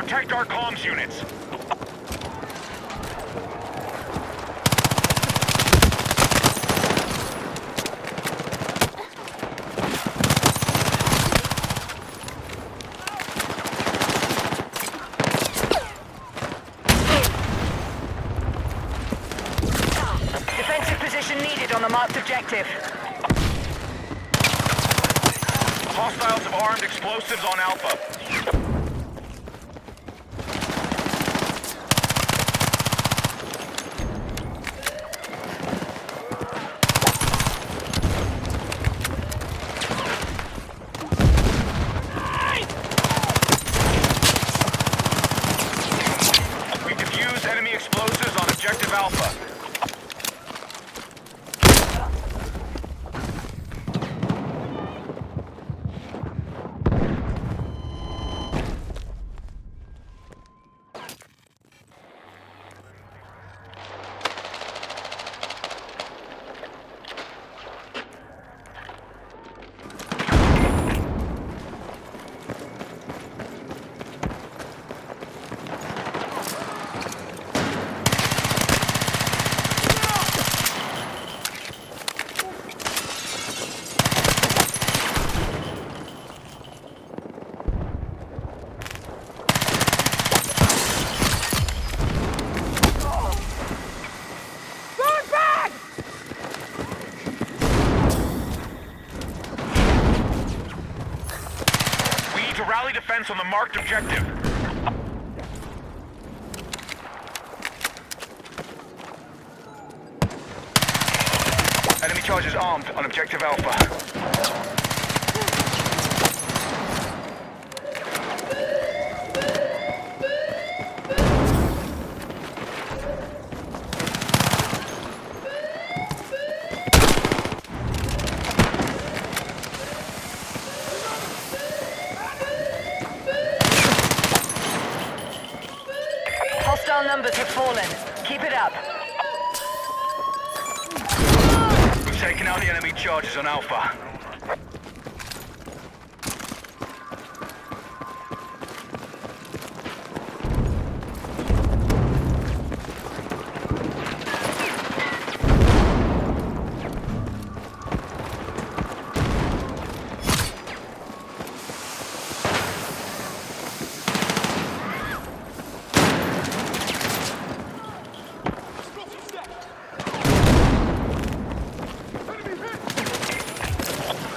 Protect our comms units. Defensive position needed on the marked objective. Hostiles have armed explosives on Alpha. We defused enemy explosives on objective Alpha. To rally defense on the marked objective. Enemy charges armed on objective Alpha. Hostile numbers have fallen. Keep it up. We've taken out the enemy charges on Alpha.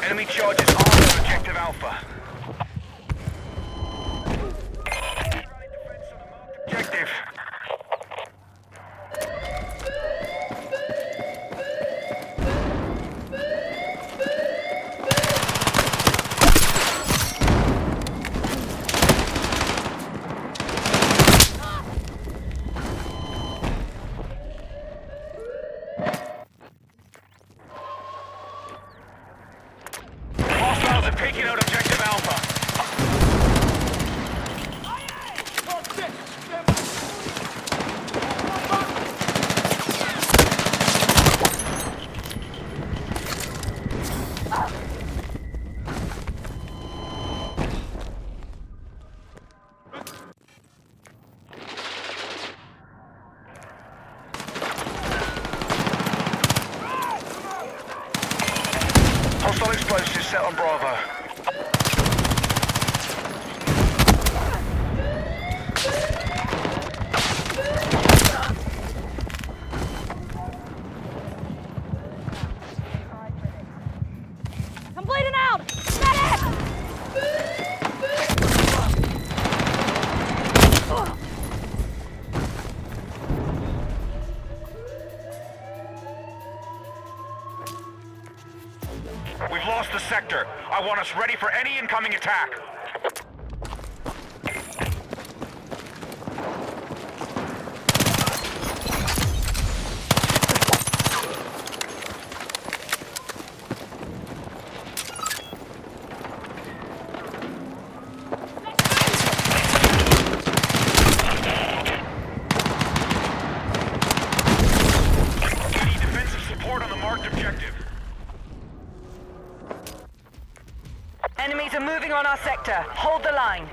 Enemy charges armed on objective Alpha. Objective. Hostiles have taken out objective Alpha. Hostile explosives set on Bravo. I'm bleeding out! Medic! We've lost the sector. I want us ready for any incoming attack. We need defensive support on the marked objective. Enemies are moving on our sector. Hold the line.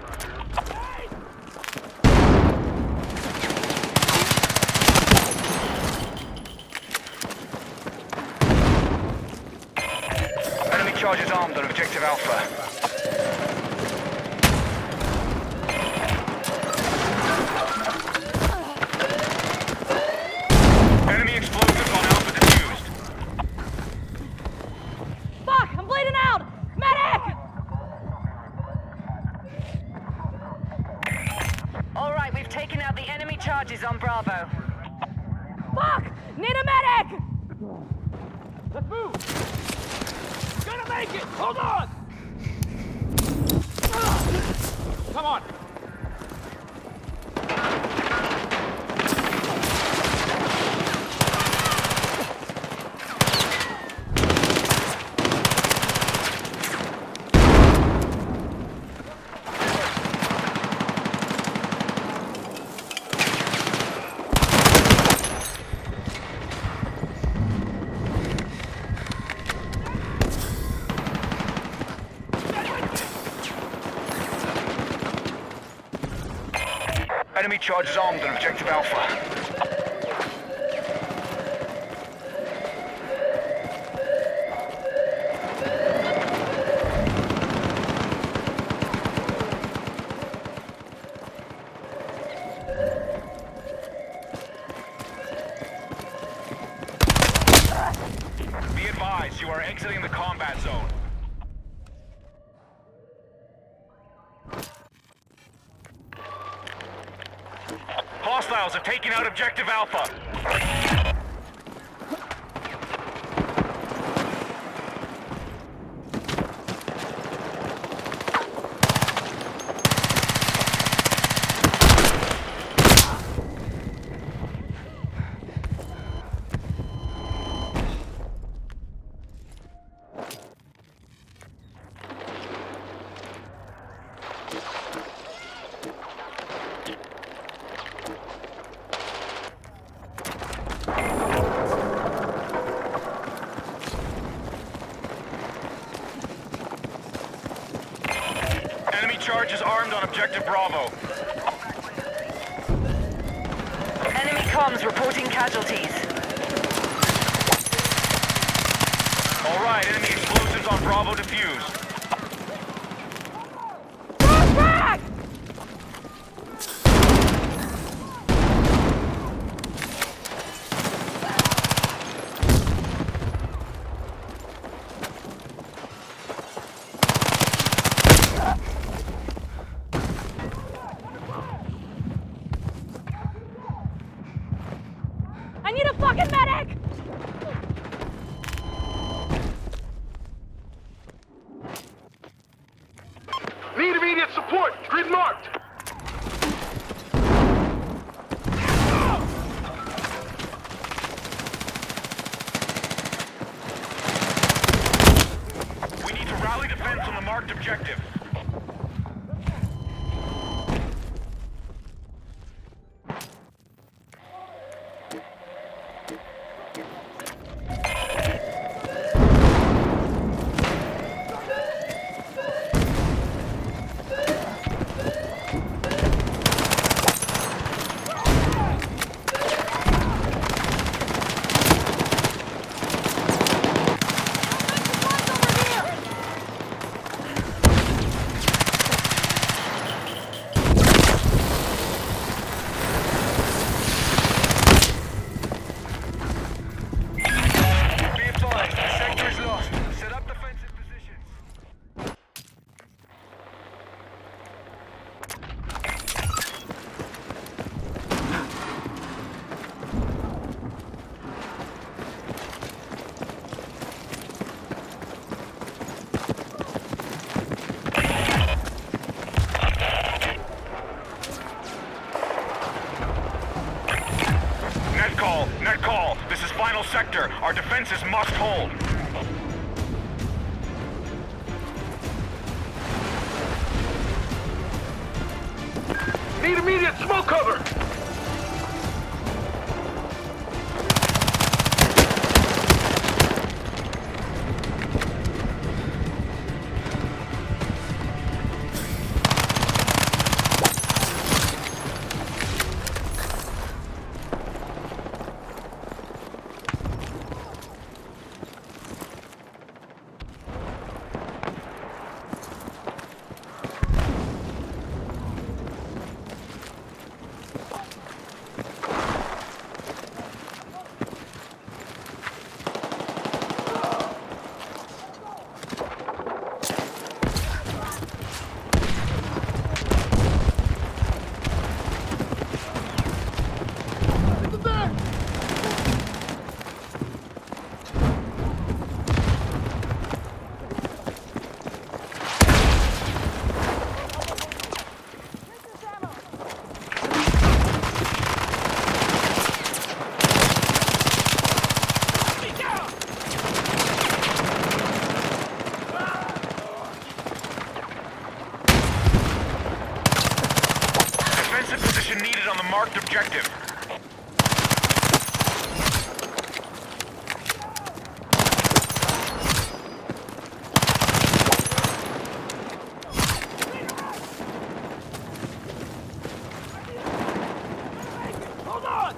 charges armed on objective Alpha. Enemy explosives on Alpha defused. Fuck! I'm bleeding out! Medic! All right, we've taken out the enemy charges on Bravo. Fuck! Need a medic! Let's move! Gonna make it! Hold on! Come on! Enemy charges armed on objective Alpha. Be advised, you are exiting the combat zone. Hostiles have taken out objective Alpha. Enemy charges armed on objective Bravo. Enemy comms reporting casualties. All right, enemy explosives on Bravo defused. Back! I need a fucking medic! Need immediate support! Grid marked! We need to rally defense on the marked objective. Net call. This is final sector. Our defenses must hold. Need immediate smoke cover! Defensive position needed on the marked objective. Hold on!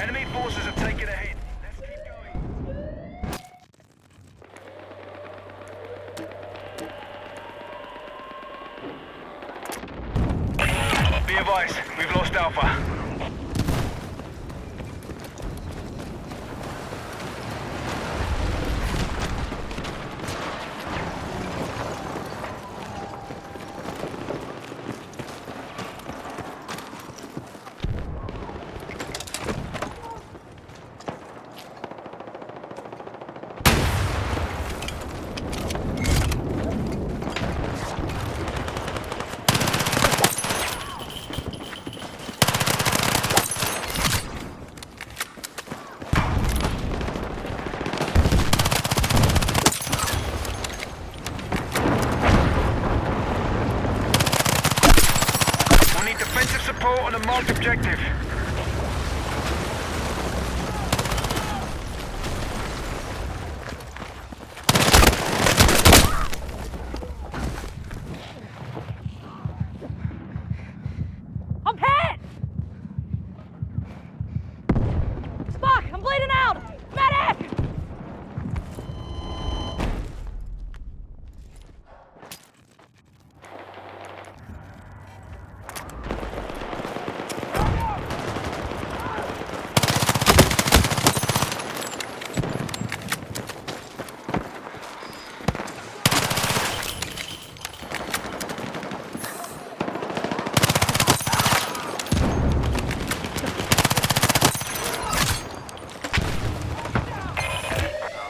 Enemy forces have taken a hit. Let's keep going. Be advised, we've lost Alpha. We need defensive support on the marked objective. I'm hit! Spock, I'm bleeding out! Medic!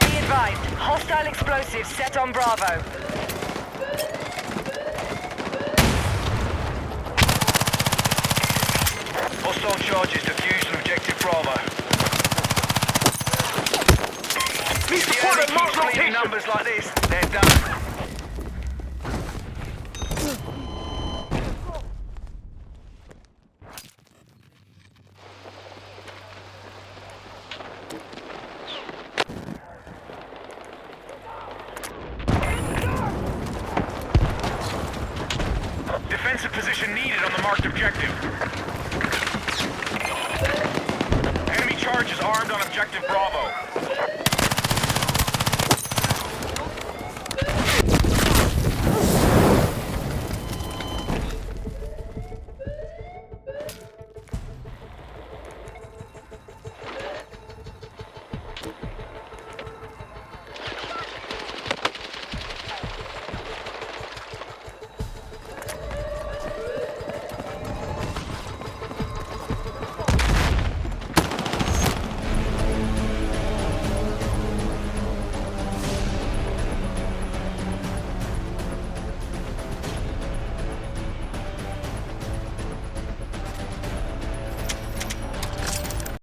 Be advised, hostile explosives set on Bravo. Hostile charges defused on objective Bravo. Need If the support enemy at marked keeps leading location! numbers like this, they're done. Defensive position needed on the marked objective. Enemy charges armed on objective Bravo.